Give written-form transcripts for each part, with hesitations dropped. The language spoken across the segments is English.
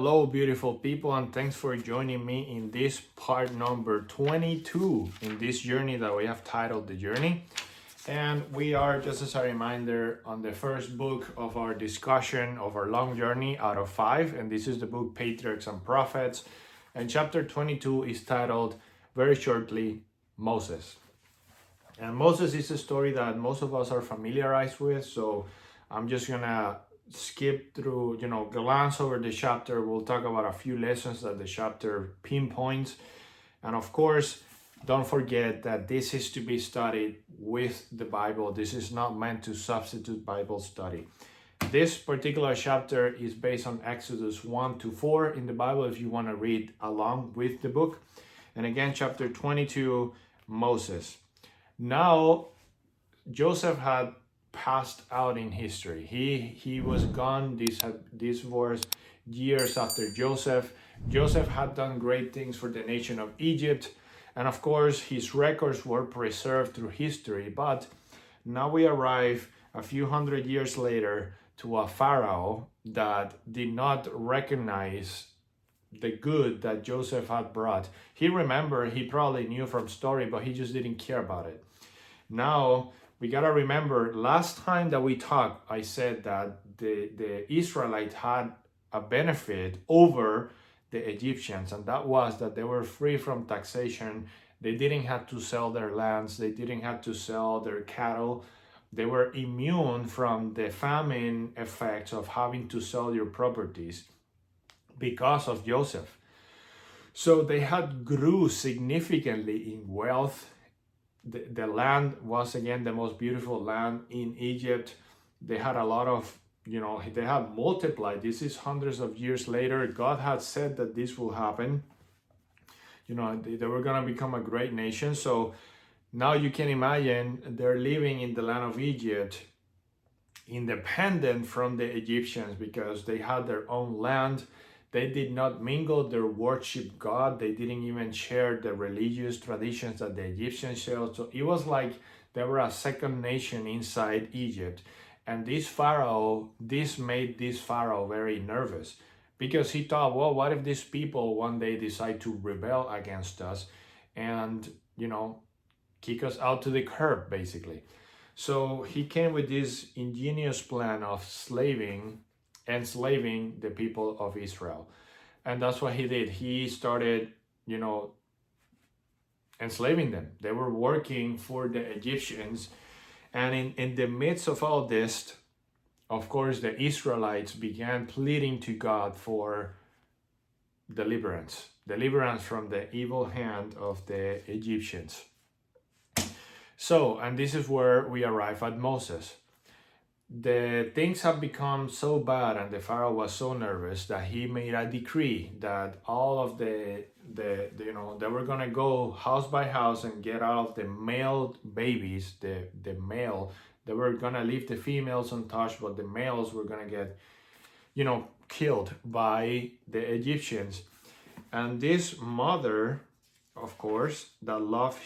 Hello, beautiful people, and thanks for joining me in this part number 22 in this journey that we have titled The Journey. And we are, just as a reminder, on the first book of our discussion of our long journey out of 5, and this is the book Patriarchs and Prophets. And chapter 22 is titled, very shortly, Moses. And Moses is a story that most of us are familiarized with, so I'm just gonna skip through, glance over the chapter. We'll talk about a few lessons that the chapter pinpoints. And of course, don't forget that this is to be studied with the Bible. This is not meant to substitute Bible study. This particular chapter is based on Exodus 1 to 4 in the Bible if you want to read along with the book. And again, chapter 22, Moses. Now, Joseph had passed out in history. He was gone. This was years after Joseph. Joseph had done great things for the nation of Egypt, and of course his records were preserved through history. But now we arrive a few hundred years later to a Pharaoh that did not recognize the good that Joseph had brought. He probably knew from story, but he just didn't care about it. Now we gotta remember, last time that we talked, I said that the Israelites had a benefit over the Egyptians, and that was that they were free from taxation. They didn't have to sell their lands. They didn't have to sell their cattle. They were immune from the famine effects of having to sell your properties because of Joseph. So they had grew significantly in wealth. The land was again the most beautiful land in Egypt. They had a lot of, they had multiplied. This is hundreds of years later. God had said that this will happen. They were going to become a great nation. So now you can imagine they're living in the land of Egypt, independent from the Egyptians because they had their own land. They did not mingle their worship God. They didn't even share the religious traditions that the Egyptians shared. So it was like they were a second nation inside Egypt. And this made this Pharaoh very nervous because he thought, well, what if these people one day decide to rebel against us and, kick us out to the curb, basically. So he came with this ingenious plan of enslaving the people of Israel. And that's what he did. He started, enslaving them. They were working for the Egyptians. And in the midst of all this, of course, the Israelites began pleading to God for deliverance from the evil hand of the Egyptians. So, and this is where we arrive at Moses. The things have become so bad and the Pharaoh was so nervous that he made a decree that all of they were going to go house by house and get out of the male babies, the male. They were going to leave the females untouched, but the males were going to get, killed by the Egyptians. And this mother, of course, that loved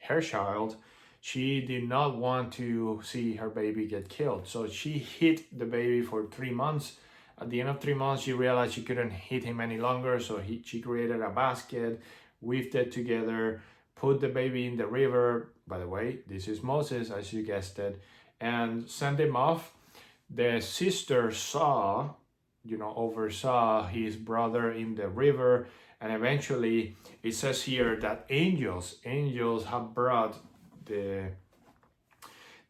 her child, she did not want to see her baby get killed. So she hid the baby for 3 months. At the end of 3 months, she realized she couldn't hid him any longer. So she created a basket, weaved it together, put the baby in the river. By the way, this is Moses, as you guessed it, and sent him off. The sister oversaw his brother in the river. And eventually, it says here that angels have brought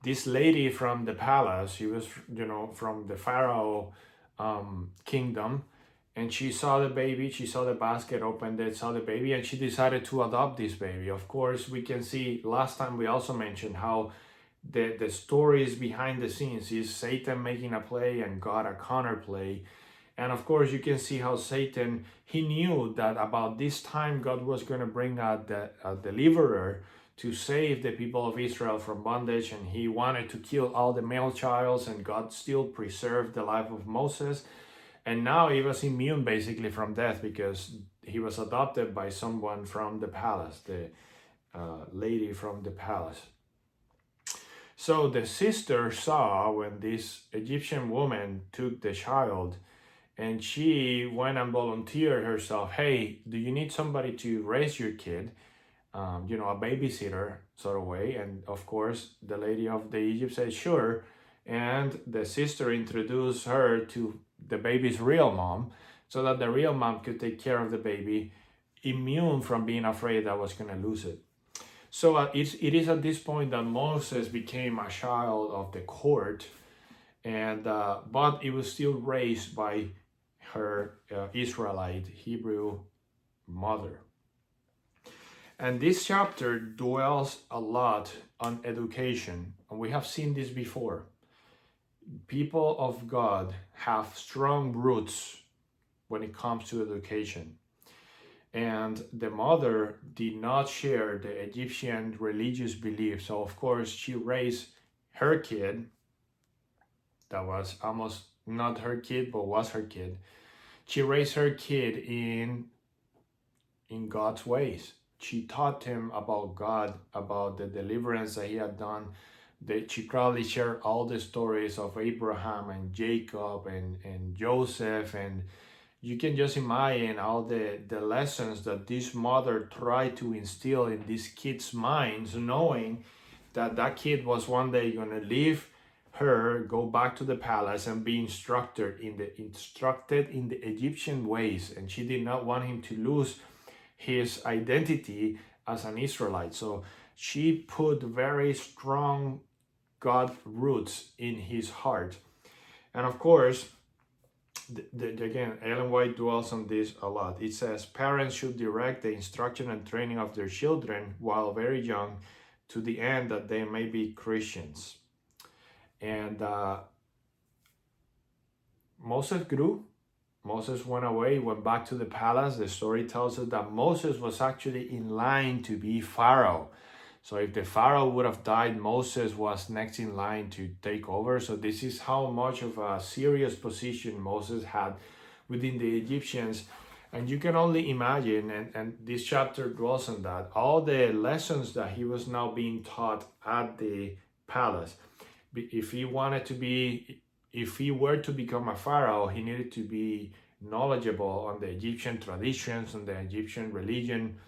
this lady from the palace. She was, from the Pharaoh kingdom, and she saw the baby, she saw the basket, opened it, saw the baby, and she decided to adopt this baby. Of course, we can see, last time we also mentioned how the stories behind the scenes is Satan making a play and God a counter play. And of course, you can see how Satan, he knew that about this time God was going to bring a deliverer to save the people of Israel from bondage, and he wanted to kill all the male childs, and God still preserved the life of Moses. And now he was immune basically from death because he was adopted by someone from the palace, the lady from the palace. So the sister saw when this Egyptian woman took the child and she went and volunteered herself. Hey, do you need somebody to raise your kid? A babysitter sort of way. And of course, the lady of the Egypt said, sure. And the sister introduced her to the baby's real mom so that the real mom could take care of the baby, immune from being afraid that was going to lose it. So it is at this point that Moses became a child of the court, and but it was still raised by her Israelite Hebrew mother. And this chapter dwells a lot on education, and we have seen this before. People of God have strong roots when it comes to education. And the mother did not share the Egyptian religious beliefs. So of course she raised her kid, that was almost not her kid, but was her kid. She raised her kid in God's ways. She taught him about God, about the deliverance that he had done. She probably shared all the stories of Abraham and Jacob and Joseph, and you can just imagine all the lessons that this mother tried to instill in this kid's minds, knowing that that kid was one day going to leave her, go back to the palace, and be instructed in the Egyptian ways. And she did not want him to lose his identity as an Israelite. So she put very strong God roots in his heart. And of course, again, Ellen White dwells on this a lot. It says, parents should direct the instruction and training of their children while very young to the end that they may be Christians. And Moses grew. Moses went away, went back to the palace. The story tells us that Moses was actually in line to be Pharaoh. So if the Pharaoh would have died, Moses was next in line to take over. So this is how much of a serious position Moses had within the Egyptians. And you can only imagine, and this chapter dwells on that, all the lessons that he was now being taught at the palace. If he were to become a Pharaoh, he needed to be knowledgeable on the Egyptian traditions, on the Egyptian religion.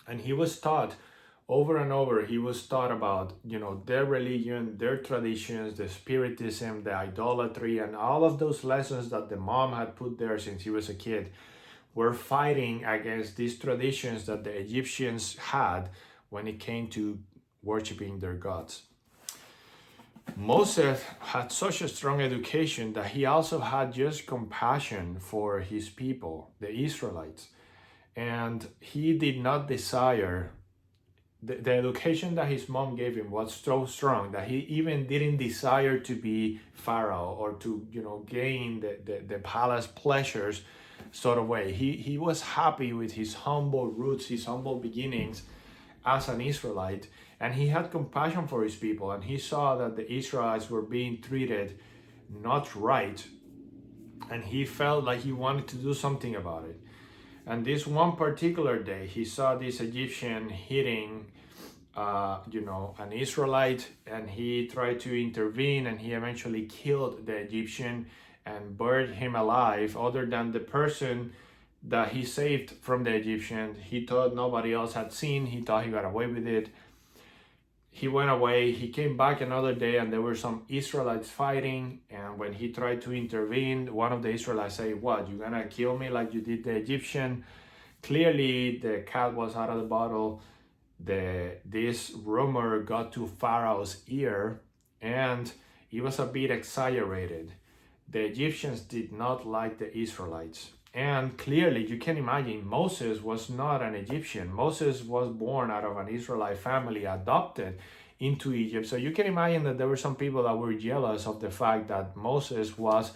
And he was taught over and over, he was taught about, their religion, their traditions, the spiritism, the idolatry, and all of those lessons that the mom had put there since he was a kid were fighting against these traditions that the Egyptians had when it came to worshiping their gods. Moses had such a strong education that he also had just compassion for his people, the Israelites. And he did not desire, the education that his mom gave him was so strong that he even didn't desire to be Pharaoh or to, gain the palace pleasures sort of way. He was happy with his humble roots, his humble beginnings as an Israelite. And he had compassion for his people, and he saw that the Israelites were being treated not right, and he felt like he wanted to do something about it. And this one particular day, he saw this Egyptian hitting, an Israelite, and he tried to intervene, and he eventually killed the Egyptian and buried him alive. Other than the person that he saved from the Egyptian, he thought nobody else had seen. He thought he got away with it. He went away. He came back another day, and there were some Israelites fighting. And when he tried to intervene, one of the Israelites said, "What, you gonna kill me like you did the Egyptian?" Clearly, the cat was out of the bottle. This rumor got to Pharaoh's ear, and it was a bit exaggerated. The Egyptians did not like the Israelites. And clearly, you can imagine, Moses was not an Egyptian. Moses was born out of an Israelite family, adopted into Egypt. So you can imagine that there were some people that were jealous of the fact that Moses was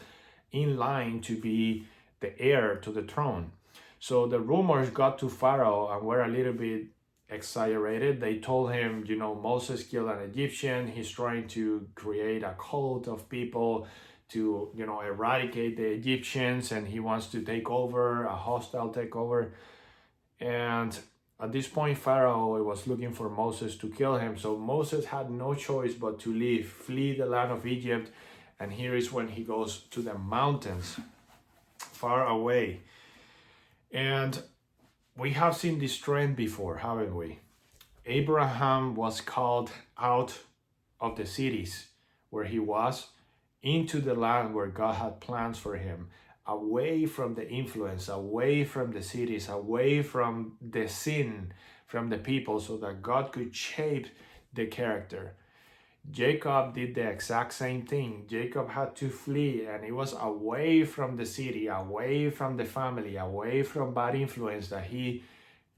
in line to be the heir to the throne. So the rumors got to Pharaoh and were a little bit exaggerated. They told him, Moses killed an Egyptian. He's trying to create a cult of people to eradicate the Egyptians, and he wants to take over, a hostile takeover. And at this point, Pharaoh was looking for Moses to kill him. So Moses had no choice but to flee the land of Egypt. And here is when he goes to the mountains. far away. And we have seen this trend before, haven't we? Abraham was called out of the cities where he was into the land where God had plans for him, away from the influence, away from the cities, away from the sin, from the people, so that God could shape the character. Jacob did the exact same thing. Jacob had to flee, and it was away from the city, away from the family, away from bad influence that he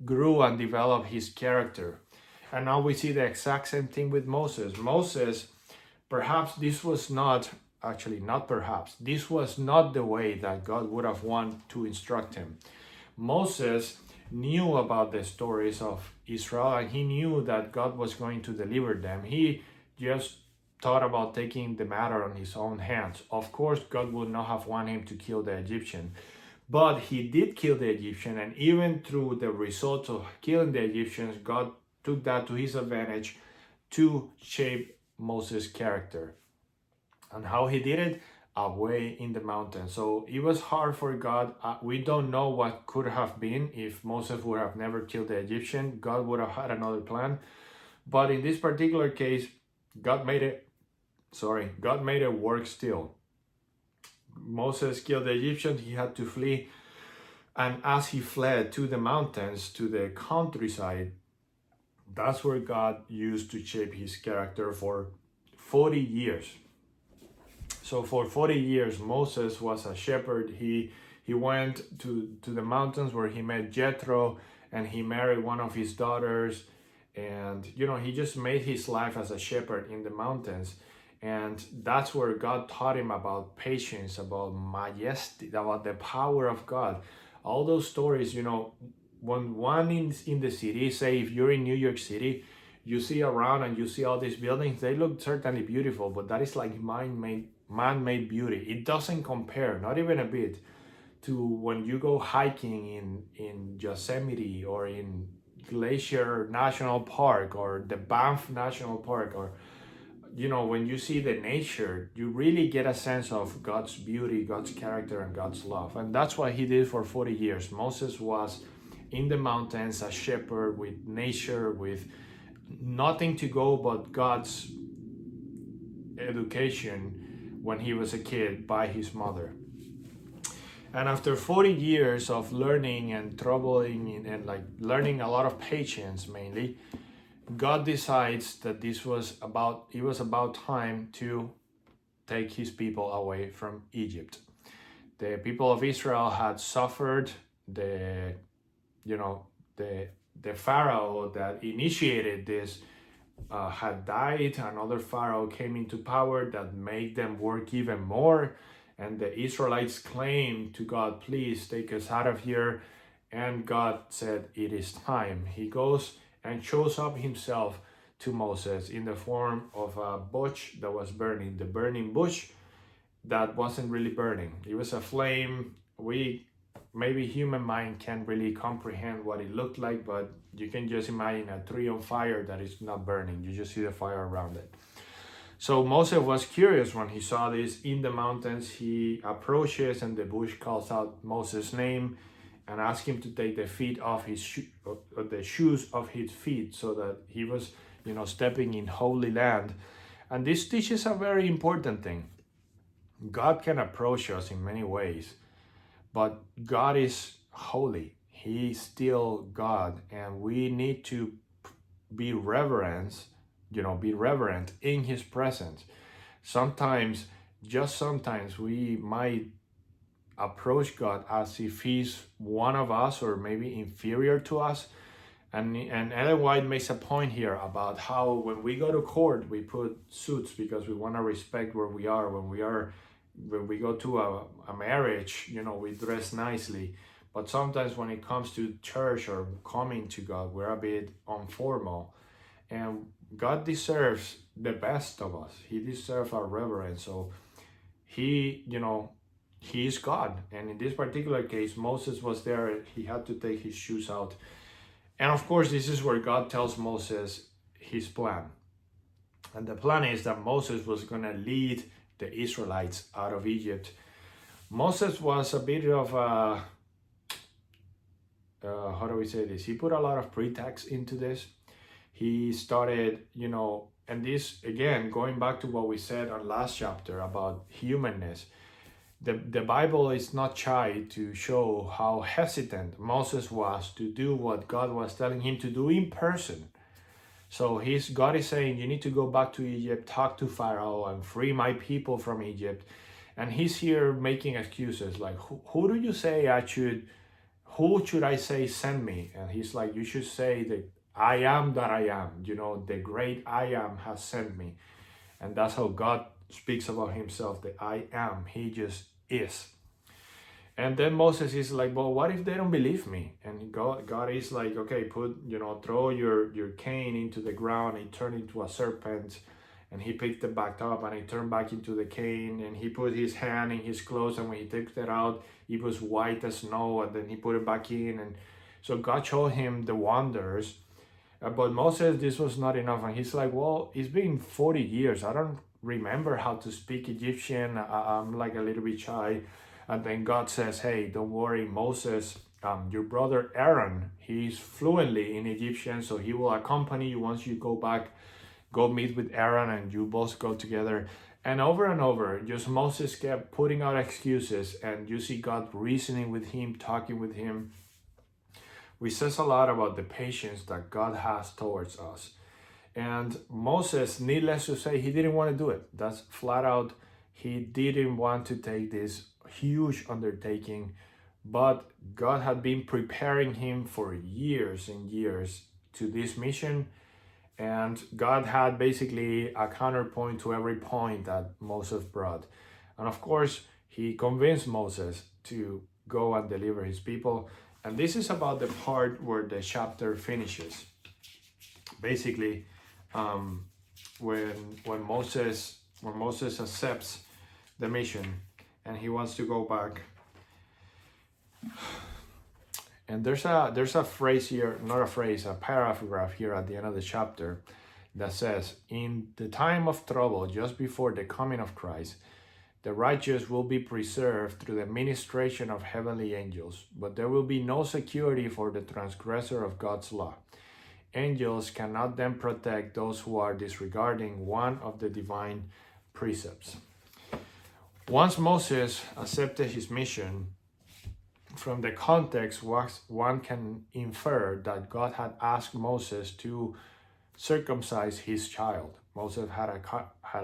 grew and developed his character. And now we see the exact same thing with Moses. Moses, perhaps this was not, actually not perhaps, this was not the way that God would have wanted to instruct him. Moses knew about the stories of Israel, and he knew that God was going to deliver them. He just thought about taking the matter on his own hands. Of course, God would not have wanted him to kill the Egyptian, but he did kill the Egyptian, and even through the results of killing the Egyptians, God took that to his advantage to shape Moses' character. And how he did it? Away in the mountains. So it was hard for God. We don't know what could have been if Moses would have never killed the Egyptian. God would have had another plan. But in this particular case, God made it work still. Moses killed the Egyptians. He had to flee. And as he fled to the mountains, to the countryside, that's where God used to shape his character for 40 years. So for 40 years, Moses was a shepherd. He went to the mountains where he met Jethro, and he married one of his daughters. And, he just made his life as a shepherd in the mountains. And that's where God taught him about patience, about majesty, about the power of God. All those stories, when one in the city, say if you're in New York City, you see around and you see all these buildings, they look certainly beautiful, but that is like man-made beauty. It doesn't compare, not even a bit, to when you go hiking in Yosemite or in Glacier National Park or the Banff National Park, or when you see the nature, you really get a sense of God's beauty, God's character, and God's love. And that's what he did for 40 years. Moses was in the mountains, a shepherd with nature, with nothing to go but God's education when he was a kid by his mother. And after 40 years of learning and troubling and learning a lot of patience mainly, God decides that it was about time to take his people away from Egypt. The people of Israel had suffered. The Pharaoh that initiated this had died. Another Pharaoh came into power that made them work even more. And the Israelites claimed to God, please take us out of here. And God said, it is time. He goes and shows up himself to Moses in the form of a bush that was burning. The burning bush that wasn't really burning. It was a flame. Maybe human mind can't really comprehend what it looked like, but you can just imagine a tree on fire that is not burning. You just see the fire around it. So Moses was curious when he saw this in the mountains. He approaches and the bush calls out Moses' name and asks him to take the feet off the shoes of his feet, so that he was, stepping in holy land. And this teaches a very important thing. God can approach us in many ways, but God is holy. He's still God, and we need to be reverent in his presence. Sometimes we might approach God as if he's one of us or maybe inferior to us. And Ellen White makes a point here about how when we go to court, we put suits because we want to respect where we are. When we go to a marriage, we dress nicely. But sometimes when it comes to church or coming to God, we're a bit informal. And God deserves the best of us. He deserves our reverence. So he is God. And in this particular case, Moses was there. He had to take his shoes out. And of course, this is where God tells Moses his plan. And the plan is that Moses was going to lead the Israelites out of Egypt Moses was a bit of a, how do we say this? He put a lot of pretext into this. He started, and this again, going back to what we said on last chapter about humanness. The Bible is not shy to show how hesitant Moses was to do what God was telling him to do in person. So God is saying, you need to go back to Egypt, talk to Pharaoh, and free my people from Egypt. And he's here making excuses like, who do you say who should I say send me? And he's like, you should say that I am that I am. The great I am has sent me. And that's how God speaks about himself, the I am. He just is. And then Moses is like, well, what if they don't believe me? And God is like, okay, throw your cane into the ground. He turned into a serpent, and he picked it back up, and he turned back into the cane, and he put his hand in his clothes, and when he took it out, it was white as snow, and then he put it back in. And so God showed him the wonders. But Moses, this was not enough. And he's like, well, it's been 40 years. I don't remember how to speak Egyptian. I'm like a little bit shy. And then God says, hey, don't worry, Moses, your brother Aaron, he's fluently in Egyptian, so he will accompany you once you go back. Go meet with Aaron and you both go together. And over, just Moses kept putting out excuses, and you see God reasoning with him, talking with him, which says a lot about the patience that God has towards us. And Moses, needless to say, he didn't want to do it. That's flat out. He didn't want to take this huge undertaking, but God had been preparing him for years and years to this mission. And God had basically a counterpoint to every point that Moses brought. And of course, he convinced Moses to go and deliver his people. And this is about the part where the chapter finishes. Basically, when Moses accepts the mission and he wants to go back. And there's a phrase here, not a phrase, a paragraph here at the end of the chapter that says, in the time of trouble, just before the coming of Christ, the righteous will be preserved through the ministration of heavenly angels, but there will be no security for the transgressor of God's law. Angels cannot then protect those who are disregarding one of the divine precepts. Once Moses accepted his mission, from the context, one can infer that God had asked Moses to circumcise his child. Moses had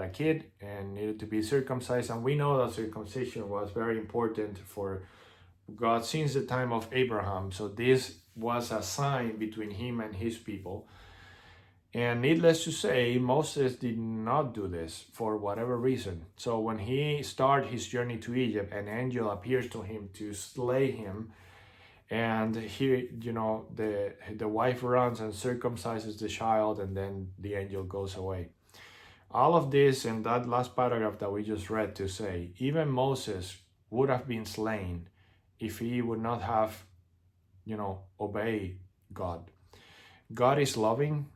a kid and needed to be circumcised, and we know that circumcision was very important for God since the time of Abraham. So this was a sign between him and his people. And needless to say, Moses did not do this for whatever reason. So when he started his journey to Egypt, an angel appears to him to slay him. And he, the wife runs and circumcises the child, and then the angel goes away. All of this and that last paragraph that we just read to say, even Moses would have been slain if he would not have, obeyed God. God is loving.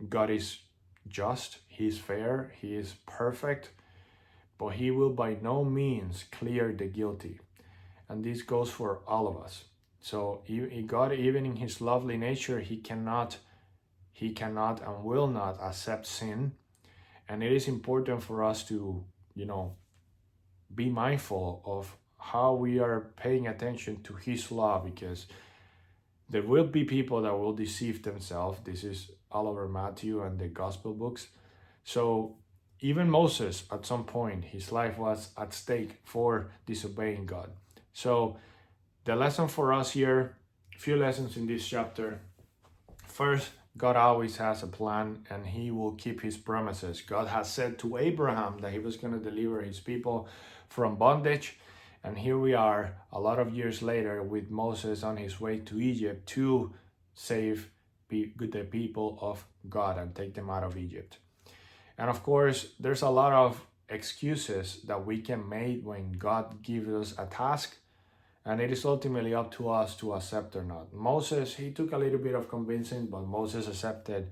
God is just, he is fair, he is perfect, but he will by no means clear the guilty. And this goes for all of us. So God, even in his lovely nature, he cannot and will not accept sin. And it is important for us to, be mindful of how we are paying attention to his law, because there will be people that will deceive themselves. This is all over Matthew and the gospel books. So even Moses, at some point, his life was at stake for disobeying God. So the lesson for us here, a few lessons in this chapter. First, God always has a plan and he will keep his promises. God has said to Abraham that he was going to deliver his people from bondage. And here we are a lot of years later with Moses on his way to Egypt to save the people of God and take them out of Egypt. And of course, there's a lot of excuses that we can make when God gives us a task, and it is ultimately up to us to accept or not. Moses, he took a little bit of convincing, but Moses accepted.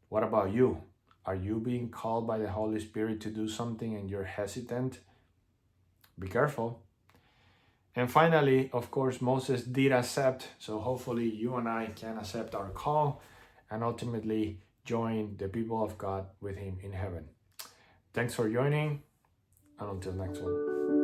What about you? Are you being called by the Holy Spirit to do something and you're hesitant? Be careful. And finally, of course, Moses did accept. So hopefully you and I can accept our call and ultimately join the people of God with him in heaven. Thanks for joining, and until next one.